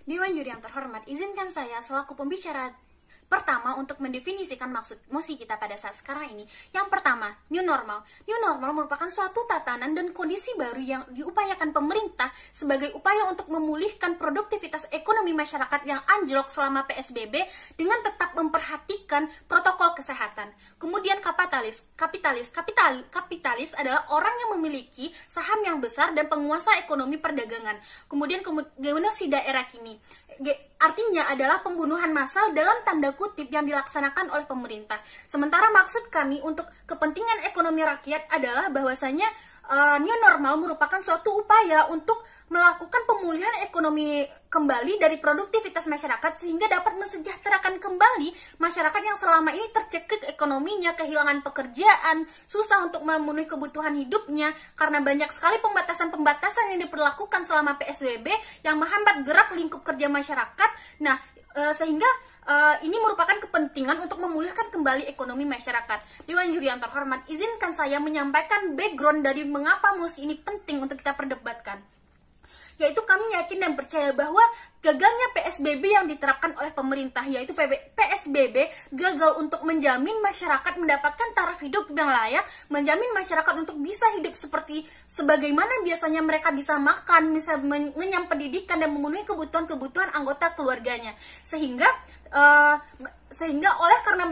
Dewan Juri yang terhormat, izinkan saya selaku pembicara pertama untuk mendefinisikan maksud mosi kita pada saat sekarang ini. Yang pertama, new normal. New normal merupakan suatu tatanan dan kondisi baru yang diupayakan pemerintah sebagai upaya untuk memulihkan produktivitas ekonomi masyarakat yang anjlok selama PSBB dengan tetap memperhatikan protokol kesehatan. Kemudian kapitalis adalah orang yang memiliki saham yang besar dan penguasa ekonomi perdagangan. Kemudian genosida era kini. Artinya adalah pembunuhan massal dalam tanda kutip yang dilaksanakan oleh pemerintah. Sementara maksud kami untuk kepentingan ekonomi rakyat adalah bahwasanya new normal merupakan suatu upaya untuk melakukan pemulihan ekonomi kembali dari produktivitas masyarakat sehingga dapat mensejahterakan kembali masyarakat yang selama ini tercekik ekonominya, kehilangan pekerjaan, susah untuk memenuhi kebutuhan hidupnya karena banyak sekali pembatasan-pembatasan yang diperlakukan selama PSBB yang menghambat gerak lingkup kerja masyarakat. Nah, sehingga ini merupakan kepentingan untuk memulihkan kembali ekonomi masyarakat. Dewan Juri yang terhormat, izinkan saya menyampaikan background dari mengapa mosi ini penting untuk kita perdebatkan. Yaitu kami yakin dan percaya bahwa gagalnya PSBB yang diterapkan oleh pemerintah, yaitu PSBB gagal untuk menjamin masyarakat mendapatkan taraf hidup yang layak, menjamin masyarakat untuk bisa hidup sebagaimana biasanya mereka bisa makan, bisa mengenyam pendidikan dan memenuhi kebutuhan-kebutuhan anggota keluarganya. Sehingga oleh karena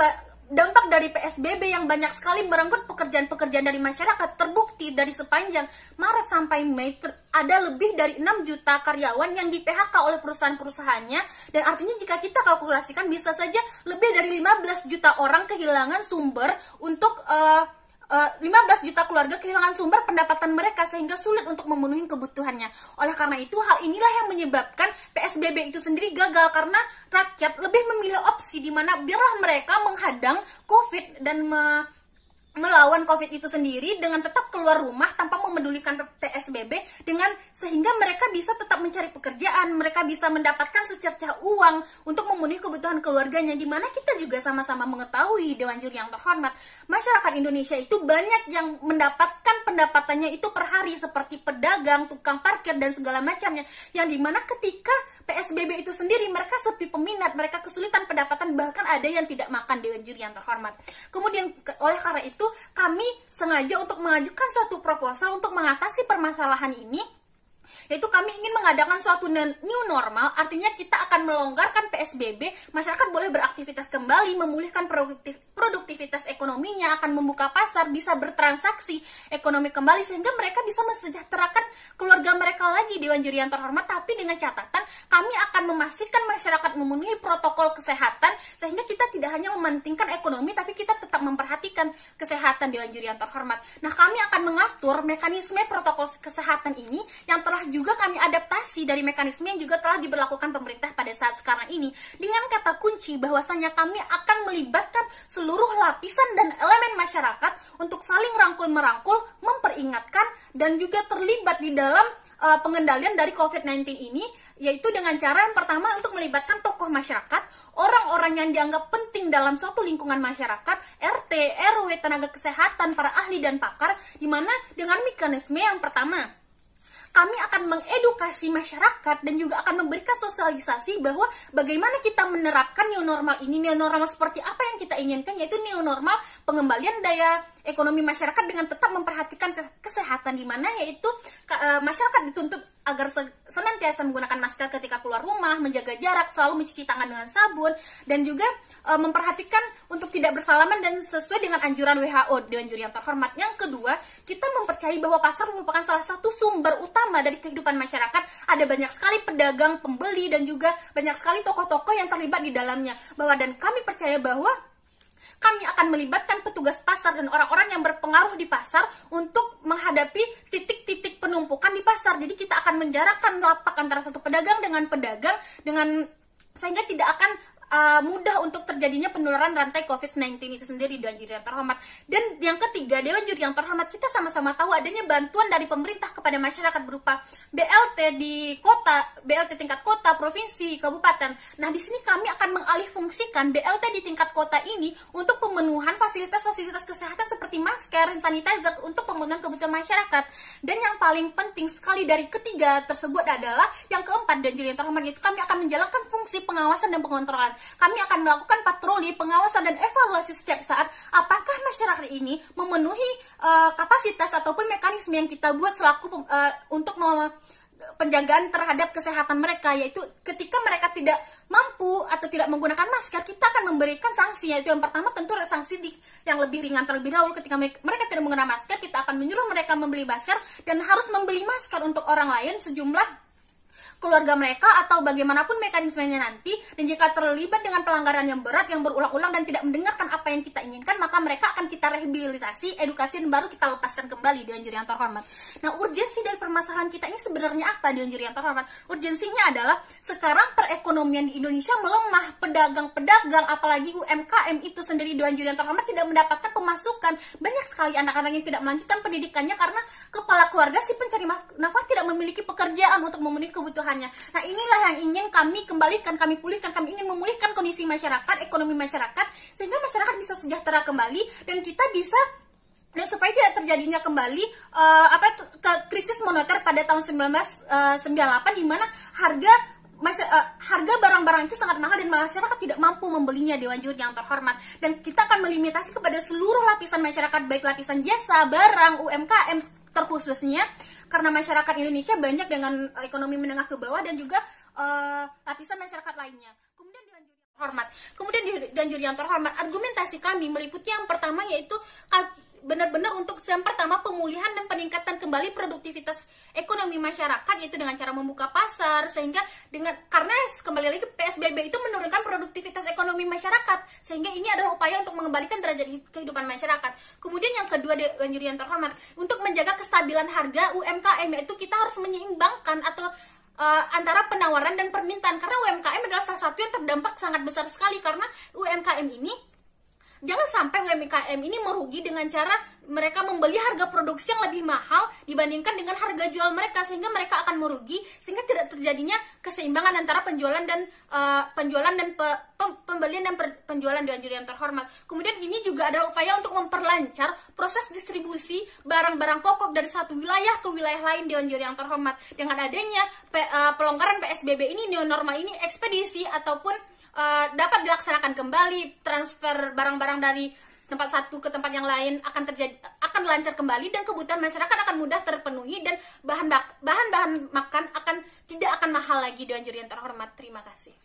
dampak dari PSBB yang banyak sekali merenggut pekerjaan-pekerjaan dari masyarakat, terbukti dari sepanjang Maret sampai Mei ada lebih dari 6 juta karyawan yang di PHK oleh perusahaan-perusahaannya, dan artinya jika kita kalkulasikan bisa saja lebih dari 15 juta orang kehilangan sumber untuk 15 juta keluarga kehilangan sumber pendapatan mereka sehingga sulit untuk memenuhi kebutuhannya. Oleh karena itu, hal inilah yang menyebabkan PSBB itu sendiri gagal karena rakyat lebih memilih opsi di mana biarlah mereka menghadang COVID dan melawan COVID itu sendiri dengan tetap keluar rumah tanpa memedulikan PSBB, sehingga mereka bisa tetap mencari pekerjaan, mereka bisa mendapatkan secercah uang untuk memenuhi kebutuhan keluarganya. Dimana kita juga sama-sama mengetahui, Dewan Juri yang terhormat, masyarakat Indonesia itu banyak yang mendapatkan pendapatannya itu per hari seperti pedagang, tukang parkir dan segala macamnya, yang dimana ketika PSBB itu sendiri mereka sepi peminat, mereka kesulitan pendapatan, bahkan ada yang tidak makan, Dewan Juri yang terhormat. Kemudian oleh karena itu kami sengaja untuk mengajukan suatu proposal untuk mengatasi permasalahan ini, yaitu kami ingin mengadakan suatu new normal. Artinya kita akan melonggarkan PSBB, masyarakat boleh beraktivitas kembali, memulihkan produktivitas ekonominya, akan membuka pasar, bisa bertransaksi ekonomi kembali sehingga mereka bisa mensejahterakan keluarga mereka lagi, Dewan Juri yang terhormat. Tapi dengan catatan kami akan memastikan masyarakat memenuhi protokol kesehatan sehingga kita tidak hanya mementingkan ekonomi tapi kita tetap memperhatikan kesehatan, Dewan Juri yang terhormat. Nah, kami akan mengatur mekanisme protokol kesehatan ini yang telah juga kami adaptasi dari mekanisme yang juga telah diberlakukan pemerintah pada saat sekarang ini, dengan kata kunci bahwasanya kami akan melibatkan seluruh lapisan dan elemen masyarakat untuk saling rangkul-merangkul, memperingatkan dan juga terlibat di dalam pengendalian dari COVID-19 ini, yaitu dengan cara yang pertama untuk melibatkan tokoh masyarakat, orang-orang yang dianggap penting dalam suatu lingkungan masyarakat, RT, RW, tenaga kesehatan, para ahli dan pakar, di mana dengan mekanisme yang pertama kami akan mengedukasi masyarakat dan juga akan memberikan sosialisasi bahwa bagaimana kita menerapkan new normal ini, new normal seperti apa yang kita inginkan, yaitu new normal pengembalian daya ekonomi masyarakat dengan tetap memperhatikan kesehatan, di mana yaitu masyarakat dituntut agar senantiasa menggunakan masker ketika keluar rumah, menjaga jarak, selalu mencuci tangan dengan sabun, dan juga memperhatikan untuk tidak bersalaman dan sesuai dengan anjuran WHO, Dewan Juri yang terhormat. Yang kedua, kita mempercayai bahwa pasar merupakan salah satu sumber utama dari kehidupan masyarakat. Ada banyak sekali pedagang, pembeli, dan juga banyak sekali tokoh-tokoh yang terlibat di dalamnya. Dan kami percaya bahwa kami akan melibatkan petugas pasar dan orang-orang yang berpengaruh di pasar untuk menghadapi titik-titik penumpukan di pasar. Jadi kita akan menjarakkan lapak antara satu pedagang dengan pedagang, sehingga tidak akan mudah untuk terjadinya penularan rantai COVID-19 itu sendiri, Dewan Juri yang terhormat. Dan yang ketiga, Dewan Juri yang terhormat, kita sama-sama tahu adanya bantuan dari pemerintah kepada masyarakat berupa BLT di kota, BLT tingkat kota, provinsi, kabupaten. Nah, di sini kami akan mengalihfungsikan BLT di tingkat kota ini untuk pemenuhan fasilitas-fasilitas kesehatan seperti masker, sanitizer untuk pemenuhan kebutuhan masyarakat. Dan yang paling penting sekali dari ketiga tersebut adalah yang keempat, Dewan Juri yang terhormat, itu kami akan menjalankan fungsi pengawasan dan pengontrolan. Kami akan melakukan patroli, pengawasan, dan evaluasi setiap saat apakah masyarakat ini memenuhi kapasitas ataupun mekanisme yang kita buat selaku untuk penjagaan terhadap kesehatan mereka, yaitu ketika mereka tidak mampu atau tidak menggunakan masker, kita akan memberikan sanksi, yaitu yang pertama tentu sanksi yang lebih ringan terlebih dahulu. Ketika mereka tidak menggunakan masker, kita akan menyuruh mereka membeli masker dan harus membeli masker untuk orang lain sejumlah keluarga mereka atau bagaimanapun mekanismenya nanti. Dan jika terlibat dengan pelanggaran yang berat, yang berulang-ulang dan tidak mendengarkan apa yang kita inginkan, maka mereka akan kita rehabilitasi, edukasi, dan baru kita lepaskan kembali, Dewan Juri yang terhormat. Nah, urgensi dari permasalahan kita ini sebenarnya apa, Dewan Juri yang terhormat? Urgensinya adalah sekarang perekonomian di Indonesia melemah, pedagang-pedagang apalagi UMKM itu sendiri, Dewan Juri yang terhormat, tidak mendapatkan pemasukan. Banyak sekali anak-anak yang tidak melanjutkan pendidikannya karena kepala keluarga si pencari nafkah tidak memiliki pekerjaan untuk memenuhi kebutuhan. Nah, inilah yang ingin kami kembalikan, kami pulihkan. Kami ingin memulihkan kondisi masyarakat, ekonomi masyarakat, sehingga masyarakat bisa sejahtera kembali dan kita bisa, dan supaya tidak terjadinya kembali krisis moneter pada tahun 1998 di mana harga barang-barang itu sangat mahal dan masyarakat tidak mampu membelinya, Dewan Juri yang terhormat. Dan kita akan melimitasi kepada seluruh lapisan masyarakat, baik lapisan jasa, barang, UMKM terkhususnya, karena masyarakat Indonesia banyak dengan ekonomi menengah ke bawah dan juga lapisan masyarakat lainnya. Kemudian Dewan Juri yang terhormat, argumentasi kami meliputi yang pertama, yaitu benar-benar untuk yang pertama pemulihan dan peningkatan kembali produktivitas ekonomi masyarakat, yaitu dengan cara membuka pasar, sehingga karena kembali lagi PSBB itu menurunkan produktivitas ekonomi masyarakat, sehingga ini adalah upaya untuk mengembalikan derajat kehidupan masyarakat. Kemudian yang kedua, Dewan Juri yang terhormat, untuk menjaga kestabilan harga UMKM, yaitu kita harus menyeimbangkan atau antara penawaran dan permintaan, karena UMKM adalah salah satu yang terdampak sangat besar sekali, karena UMKM ini jangan sampai UMKM ini merugi dengan cara mereka membeli harga produksi yang lebih mahal dibandingkan dengan harga jual mereka, sehingga mereka akan merugi, sehingga tidak terjadinya keseimbangan antara penjualan dan pembelian dan penjualan, Dewan Juri yang terhormat. Kemudian ini juga adalah upaya untuk memperlancar proses distribusi barang-barang pokok dari satu wilayah ke wilayah lain, Dewan Juri yang terhormat. Dengan adanya pelonggaran PSBB ini, new normal ini, ekspedisi ataupun dapat dilaksanakan kembali, transfer barang-barang dari tempat satu ke tempat yang lain akan lancar kembali, dan kebutuhan masyarakat akan mudah terpenuhi, dan bahan-bahan makan tidak akan mahal lagi, Dewan Juri yang terhormat. Terima kasih.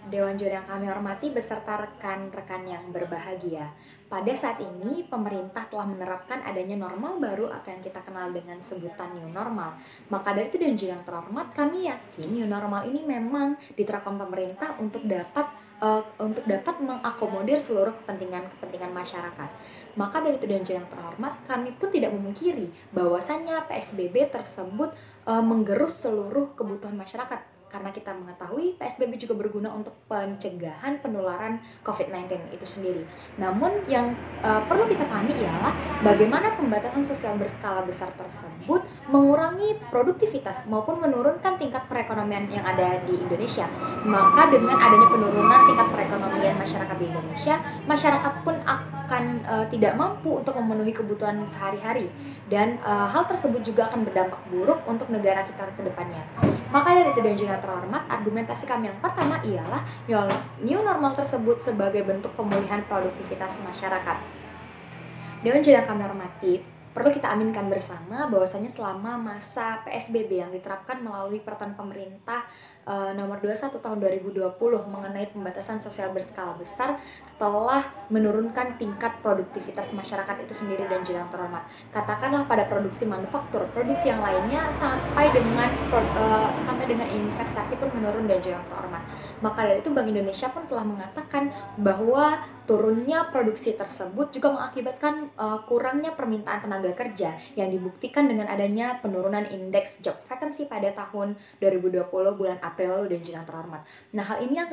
Dewan Juri yang kami hormati beserta rekan-rekan yang berbahagia. Pada saat ini, pemerintah telah menerapkan adanya normal baru atau yang kita kenal dengan sebutan new normal. Maka dari itu, Dewan Juri yang terhormat, kami yakin new normal ini memang diterapkan pemerintah untuk dapat mengakomodir seluruh kepentingan masyarakat. Maka dari itu, Dewan Juri yang terhormat, kami pun tidak memungkiri bahwasannya PSBB tersebut menggerus seluruh kebutuhan masyarakat. Karena kita mengetahui PSBB juga berguna untuk pencegahan penularan COVID-19 itu sendiri. Namun yang perlu kita pahami ialah bagaimana pembatasan sosial berskala besar tersebut mengurangi produktivitas maupun menurunkan tingkat perekonomian yang ada di Indonesia. Maka dengan adanya penurunan tingkat perekonomian masyarakat di Indonesia, masyarakat pun akan tidak mampu untuk memenuhi kebutuhan sehari-hari. Dan hal tersebut juga akan berdampak buruk untuk negara kita ke depannya. Maka dari itu, Dewan Juri yang terhormat, argumentasi kami yang pertama ialah new normal tersebut sebagai bentuk pemulihan produktivitas masyarakat. Dewan Juri yang kami hormati, perlu kita aminkan bersama bahwasanya selama masa PSBB yang diterapkan melalui peraturan pemerintah nomor 21 tahun 2020 mengenai pembatasan sosial berskala besar telah menurunkan tingkat produktivitas masyarakat itu sendiri, dan Juri yang terhormat. Katakanlah pada produksi manufaktur, produksi yang lainnya sampai dengan investasi pun menurun, dan Juri yang terhormat. Maka dari itu Bank Indonesia pun telah mengatakan bahwa turunnya produksi tersebut juga mengakibatkan kurangnya permintaan tenaga kerja yang dibuktikan dengan adanya penurunan indeks job vacancy pada tahun 2020 bulan April lalu, dan Juri yang terhormat. Nah, hal ini yang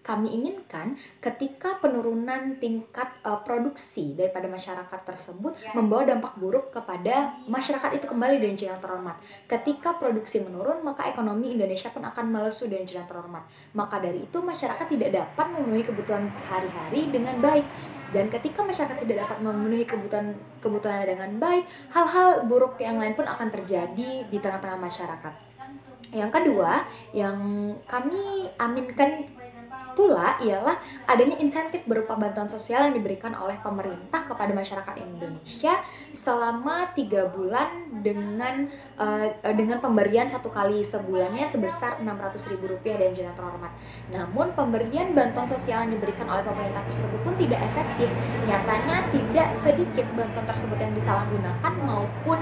kami inginkan ketika penurunan tingkat produksi daripada masyarakat tersebut membawa dampak buruk kepada masyarakat itu kembali dan yang terhormat. Ketika produksi menurun, maka ekonomi Indonesia pun akan melesu dan yang terhormat. Maka dari itu masyarakat tidak dapat memenuhi kebutuhan sehari-hari dengan baik. Dan ketika masyarakat tidak dapat memenuhi kebutuhannya dengan baik, hal-hal buruk yang lain pun akan terjadi di tengah-tengah masyarakat. Yang kedua, yang kami aminkan pula ialah adanya insentif berupa bantuan sosial yang diberikan oleh pemerintah kepada masyarakat Indonesia selama 3 bulan dengan pemberian 1 kali sebulannya sebesar Rp600.000 dan yang terhormat. Namun pemberian bantuan sosial yang diberikan oleh pemerintah tersebut pun tidak efektif. Nyatanya tidak sedikit bantuan tersebut yang disalahgunakan maupun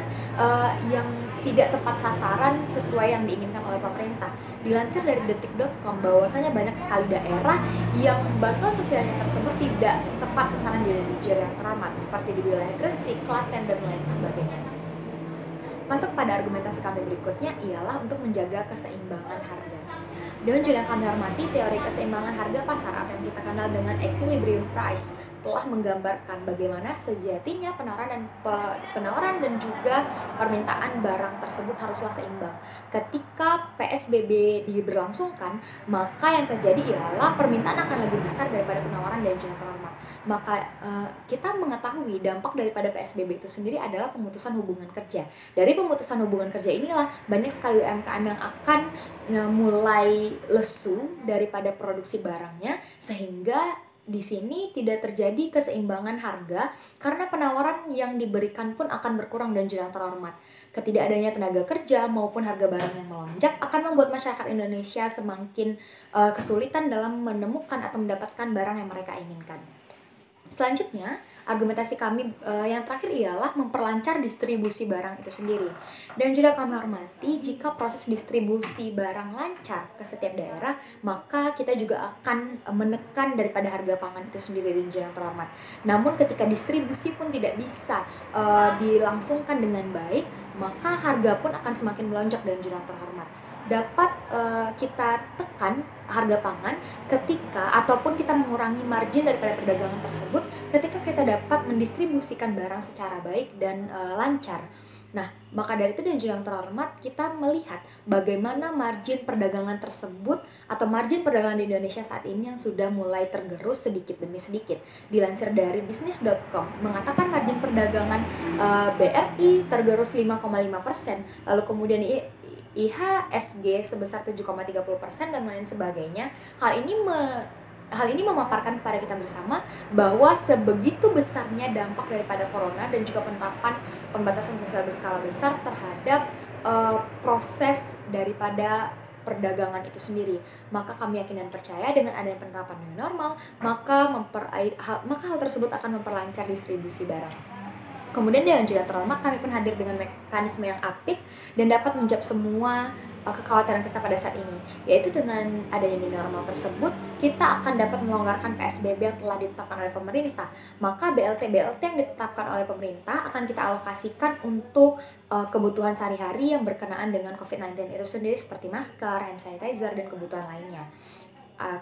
yang tidak tepat sasaran sesuai yang diinginkan oleh pemerintah. Dilansir dari detik.com bahwasanya banyak sekali daerah yang bantuan sosialnya tersebut tidak tepat sasaran di daerah yang teramat seperti di wilayah Gresik, Klaten, dan lain sebagainya. Masuk pada argumentasi kami berikutnya ialah untuk menjaga keseimbangan harga. Dewan Juri yang kami hormati, teori keseimbangan harga pasar atau yang kita kenal dengan equilibrium price telah menggambarkan bagaimana sejatinya penawaran dan juga permintaan barang tersebut haruslah seimbang. Ketika PSBB diberlangsungkan, maka yang terjadi ialah permintaan akan lebih besar daripada penawaran dan yang terhormat. Maka kita mengetahui dampak daripada PSBB itu sendiri adalah pemutusan hubungan kerja. Dari pemutusan hubungan kerja inilah banyak sekali UMKM yang akan mulai lesu daripada produksi barangnya, sehingga di sini tidak terjadi keseimbangan harga karena penawaran yang diberikan pun akan berkurang dan jarang terhormat. Ketidakadanya tenaga kerja maupun harga barang yang melonjak akan membuat masyarakat Indonesia semakin kesulitan dalam menemukan atau mendapatkan barang yang mereka inginkan. Selanjutnya, argumentasi kami yang terakhir ialah memperlancar distribusi barang itu sendiri. Dan juga kami hormati, jika proses distribusi barang lancar ke setiap daerah, maka kita juga akan menekan daripada harga pangan itu sendiri dan juga terhormat. Namun ketika distribusi pun tidak bisa dilangsungkan dengan baik, maka harga pun akan semakin melonjak dan juga terhormat. Dapat kita tekan harga pangan ketika ataupun kita mengurangi margin daripada perdagangan tersebut ketika kita dapat mendistribusikan barang secara baik dan lancar. Nah, maka dari itu dan yang terhormat, kita melihat bagaimana margin perdagangan tersebut atau margin perdagangan di Indonesia saat ini yang sudah mulai tergerus sedikit demi sedikit. Dilansir dari bisnis.com mengatakan margin perdagangan BRI tergerus 5,5%, lalu kemudian IHSG sebesar 7,30% dan lain sebagainya. Hal ini memaparkan kepada kita bersama bahwa sebegitu besarnya dampak daripada corona dan juga penerapan pembatasan sosial berskala besar terhadap proses daripada perdagangan itu sendiri. Maka kami yakin dan percaya dengan adanya penerapan new normal, maka hal tersebut akan memperlancar distribusi barang. Kemudian dengan juga terhormat, kami pun hadir dengan mekanisme yang apik dan dapat menjawab semua kekhawatiran kita pada saat ini, yaitu dengan adanya new normal tersebut kita akan dapat melonggarkan PSBB yang telah ditetapkan oleh pemerintah. Maka BLT yang ditetapkan oleh pemerintah akan kita alokasikan untuk kebutuhan sehari-hari yang berkenaan dengan COVID-19 itu sendiri seperti masker, hand sanitizer, dan kebutuhan lainnya,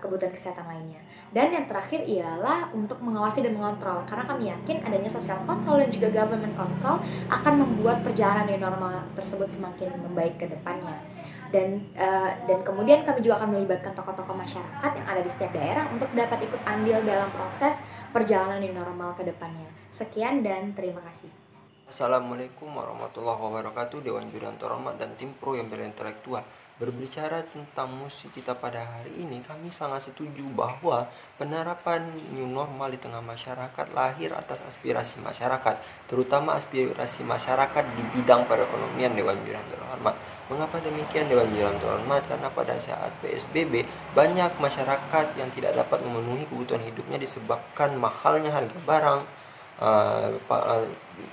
kebutuhan kesehatan lainnya. Dan yang terakhir ialah untuk mengawasi dan mengontrol, karena kami yakin adanya social control dan juga government control akan membuat perjalanan new normal tersebut semakin membaik ke depannya. Dan kemudian kami juga akan melibatkan tokoh-tokoh masyarakat yang ada di setiap daerah untuk dapat ikut andil dalam proses perjalanan new normal ke depannya. Sekian dan terima kasih. Assalamualaikum warahmatullahi wabarakatuh. Dewan Juri yang terhormat dan tim pro yang berintelektual. Berbicara tentang musik kita pada hari ini, kami sangat setuju bahwa penerapan new normal di tengah masyarakat lahir atas aspirasi masyarakat, terutama aspirasi masyarakat di bidang perekonomian. Dewan Juri yang terhormat. Mengapa demikian Dewan Juri yang terhormat? Karena pada saat PSBB banyak masyarakat yang tidak dapat memenuhi kebutuhan hidupnya disebabkan mahalnya harga barang,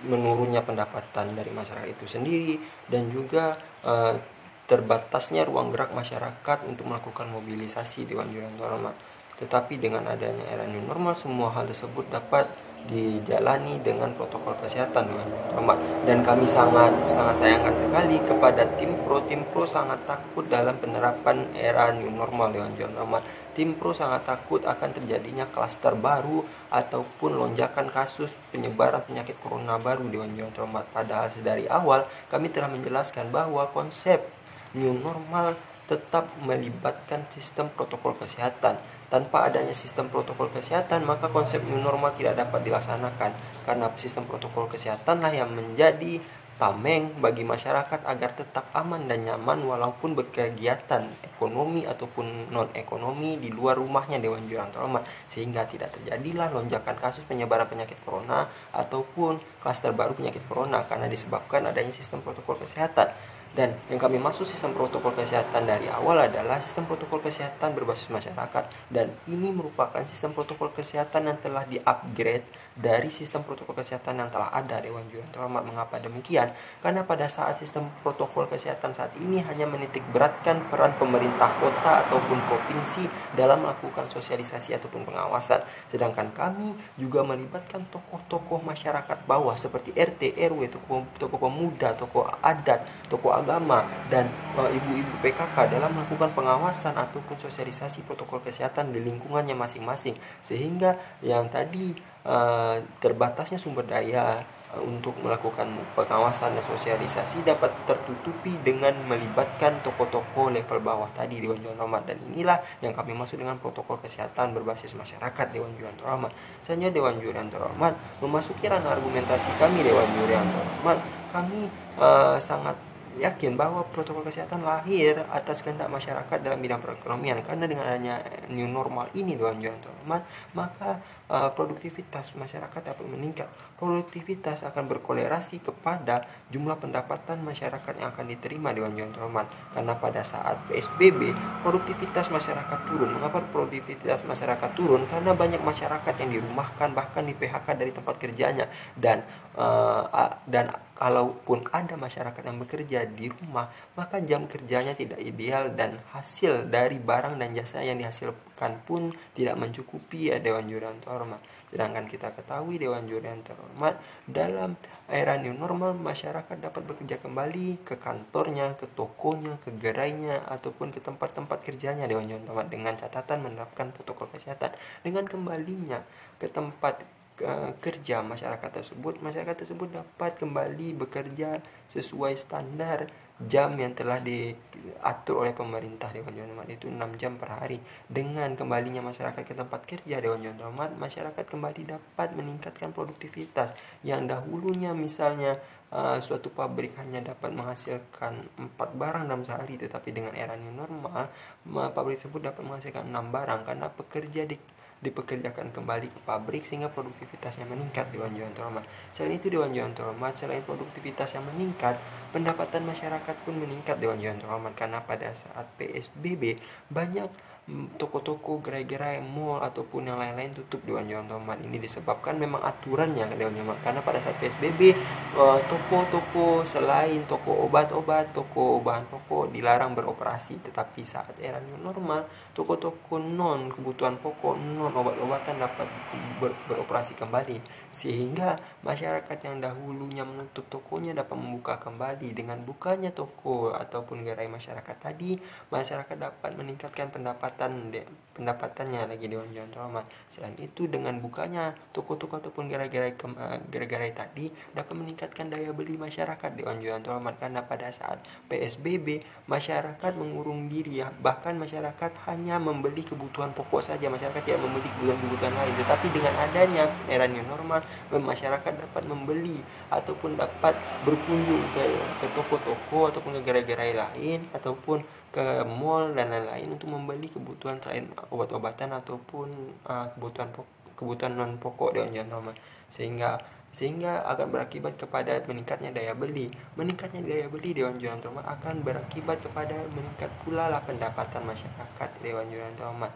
menurunnya pendapatan dari masyarakat itu sendiri, dan juga terbatasnya ruang gerak masyarakat untuk melakukan mobilisasi. Dewan Juri yang terhormat. Tetapi dengan adanya era new normal, semua hal tersebut dapat dijalani dengan protokol kesehatan Dewan Jurian Terhormat. Dan kami sangat sayangkan sekali kepada tim pro sangat takut dalam penerapan era new normal Dewan Jurian Terhormat. Tim pro sangat takut akan terjadinya klaster baru ataupun lonjakan kasus penyebaran penyakit corona baru Dewan Jurian Terhormat. Padahal dari awal kami telah menjelaskan bahwa konsep new normal tetap melibatkan sistem protokol kesehatan. Tanpa adanya sistem protokol kesehatan, maka konsep new normal tidak dapat dilaksanakan. Karena sistem protokol kesehatanlah yang menjadi tameng bagi masyarakat agar tetap aman dan nyaman walaupun berkegiatan ekonomi ataupun non-ekonomi di luar rumahnya Dewan Jurian Terhormat, sehingga tidak terjadilah lonjakan kasus penyebaran penyakit corona ataupun klaster baru penyakit corona karena disebabkan adanya sistem protokol kesehatan. Dan yang kami maksud sistem protokol kesehatan dari awal adalah sistem protokol kesehatan berbasis masyarakat, dan ini merupakan sistem protokol kesehatan yang telah di-upgrade dari sistem protokol kesehatan yang telah ada Dewan Jurian Terhormat. Mengapa demikian? Karena pada saat sistem protokol kesehatan saat ini hanya menitik beratkan peran pemerintah kota ataupun provinsi dalam melakukan sosialisasi ataupun pengawasan, sedangkan kami juga melibatkan tokoh-tokoh masyarakat bawah seperti RT, RW, tokoh pemuda, tokoh adat, tokoh agama, dan ibu-ibu PKK dalam melakukan pengawasan ataupun sosialisasi protokol kesehatan di lingkungannya masing-masing, sehingga yang tadi terbatasnya sumber daya untuk melakukan pengawasan dan sosialisasi dapat tertutupi dengan melibatkan tokoh-tokoh level bawah tadi Dewan Jurian Terhormat. Dan inilah yang kami maksud dengan protokol kesehatan berbasis masyarakat Dewan Jurian Terhormat. Selanjutnya Dewan Jurian Terhormat memasuki ranah argumentasi kami Dewan Jurian Terhormat. Kami sangat yakin bahwa protokol kesehatan lahir atas kehendak masyarakat dalam bidang perekonomian, karena dengan adanya new normal ini Dewan Jurian Terhormat, maka produktivitas masyarakat dapat meningkat. Produktivitas akan berkolerasi kepada jumlah pendapatan masyarakat yang akan diterima Dewan Jurian Terhormat. Karena pada saat PSBB produktivitas masyarakat turun. Mengapa produktivitas masyarakat turun? Karena banyak masyarakat yang dirumahkan, bahkan di PHK dari tempat kerjanya, dan kalaupun ada masyarakat yang bekerja di rumah, maka jam kerjanya tidak ideal dan hasil dari barang dan jasa yang dihasilkan pun tidak mencukupi Dewan Jurian Terhormat. Sedangkan kita ketahui Dewan Jurian Terhormat, dalam era new normal masyarakat dapat bekerja kembali ke kantornya, ke tokonya, ke gerainya, ataupun ke tempat-tempat kerjanya Dewan Jurian Terhormat, dengan catatan menerapkan protokol kesehatan. Dengan kembalinya ke tempat kerja masyarakat tersebut dapat kembali bekerja sesuai standar jam yang telah diatur oleh pemerintah Dewan Jurian Terhormat, itu 6 jam per hari. Dengan kembalinya masyarakat ke tempat kerja Dewan Jurian Terhormat, masyarakat kembali dapat meningkatkan produktivitas. Yang dahulunya misalnya suatu pabrik hanya dapat menghasilkan 4 barang dalam sehari, tetapi dengan era new normal pabrik tersebut dapat menghasilkan 6 barang karena pekerja dipekerjakan kembali ke pabrik, sehingga produktivitasnya meningkat Dewan Jurian Terhormat. Selain itu Dewan Jurian Terhormat, selain produktivitas yang meningkat, pendapatan masyarakat pun meningkat Dewan Jurian Terhormat, karena pada saat PSBB banyak toko-toko, gerai-gerai, mall ataupun yang lain-lain tutup Dewan Jurian Terhormat. Ini disebabkan memang aturannya Dewan Jurian Terhormat, karena pada saat PSBB toko-toko selain toko obat-obat, toko bahan pokok dilarang beroperasi. Tetapi saat era new normal, toko-toko non kebutuhan pokok, non obat-obatan dapat beroperasi kembali, sehingga masyarakat yang dahulunya menutup tokonya dapat membuka kembali. Dengan bukanya toko ataupun gerai masyarakat tadi, masyarakat dapat meningkatkan pendapatannya lagi Dewan Jurian Terhormat. Selain itu, dengan bukanya toko-toko ataupun gerai tadi dapat meningkatkan daya beli masyarakat Dewan Jurian Terhormat, karena pada saat PSBB masyarakat mengurung diri, bahkan masyarakat hanya membeli kebutuhan pokok saja, masyarakat tidak membeli kebutuhan lain. Tetapi dengan adanya era new normal, masyarakat dapat membeli ataupun dapat berkunjung ke toko-toko ataupun ke gerai-gerai lain ataupun ke mall dan lain-lain untuk membeli kebutuhan selain obat-obatan ataupun kebutuhan non pokok Dewan Jurian Terhormat, sehingga akan berakibat kepada meningkatnya daya beli. Meningkatnya daya beli Dewan Jurian Terhormat akan berakibat kepada meningkat pula lah pendapatan masyarakat Dewan Jurian Terhormat.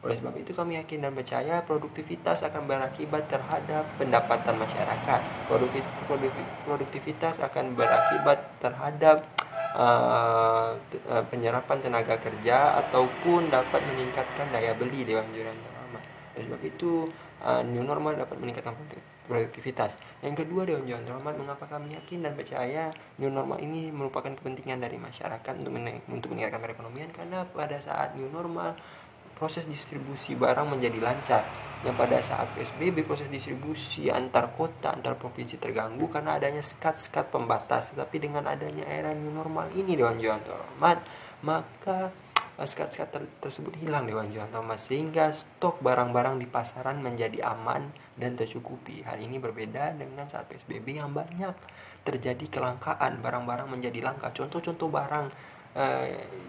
Oleh sebab itu kami yakin dan percaya produktivitas akan berakibat terhadap pendapatan masyarakat. Produktivitas akan berakibat terhadap penyerapan tenaga kerja ataupun dapat meningkatkan daya beli Dewan Jurian Terhormat. Oleh sebab itu new normal dapat meningkatkan produktivitas. Yang kedua, Dewan Jurnal Terhormat, mengapa kami yakin dan percaya new normal ini merupakan kepentingan dari masyarakat untuk meningkatkan perekonomian? Karena pada saat new normal proses distribusi barang menjadi lancar. Yang pada saat PSBB proses distribusi antar kota, antar provinsi terganggu karena adanya sekat-sekat pembatas. Tetapi dengan adanya era new normal ini, Dewan Jurnal Terhormat, maka sekat-sekat tersebut hilang, Dewan Jurnal Terhormat, sehingga stok barang-barang di pasaran menjadi aman dan tercukupi. Hal ini berbeda dengan saat PSBB yang banyak terjadi kelangkaan, barang-barang menjadi langka. Contoh-contoh barang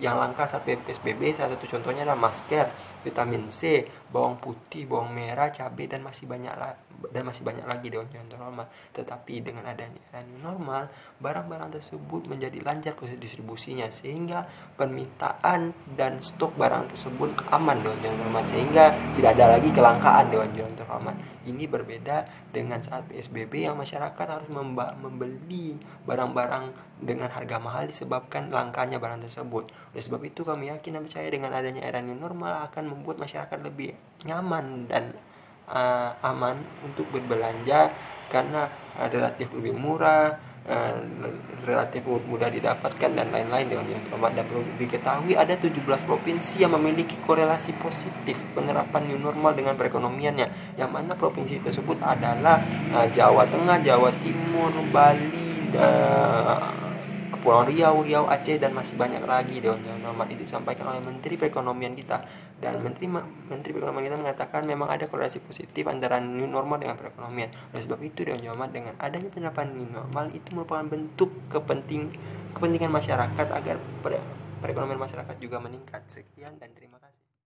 yang langka saat PSBB, salah satu contohnya adalah masker, vitamin C, bawang putih, bawang merah, cabai, dan masih banyak lagi, Dewan Jurnal Terhormat. Tetapi dengan adanya era new normal, barang-barang tersebut menjadi lancar proses distribusinya, sehingga permintaan dan stok barang tersebut aman, Dewan Jurnal Terhormat, sehingga tidak ada lagi kelangkaan, Dewan Jurnal Terhormat. Ini berbeda dengan saat PSBB yang masyarakat harus membeli barang-barang dengan harga mahal disebabkan langkanya barang tersebut. Oleh sebab itu kami yakin dan percaya dengan adanya era new normal akan membuat masyarakat lebih nyaman dan aman untuk berbelanja karena relatif lebih murah, relatif mudah didapatkan dan lain-lain, Dewan Jurnal Terhormat. Dan perlu diketahui ada 17 provinsi yang memiliki korelasi positif penerapan new normal dengan perekonomiannya, yang mana provinsi tersebut adalah Jawa Tengah, Jawa Timur, Bali, Pulau Riau, Aceh, dan masih banyak lagi, Dewan Jurnal Terhormat. Itu disampaikan oleh Menteri Perekonomian kita, dan Menteri Perekonomian kita mengatakan memang ada korelasi positif antara new normal dengan perekonomian. Oleh sebab itu, Dewan Jurnal Terhormat, dengan adanya penerapan new normal itu merupakan bentuk kepentingan masyarakat agar perekonomian masyarakat juga meningkat. Sekian dan terima kasih.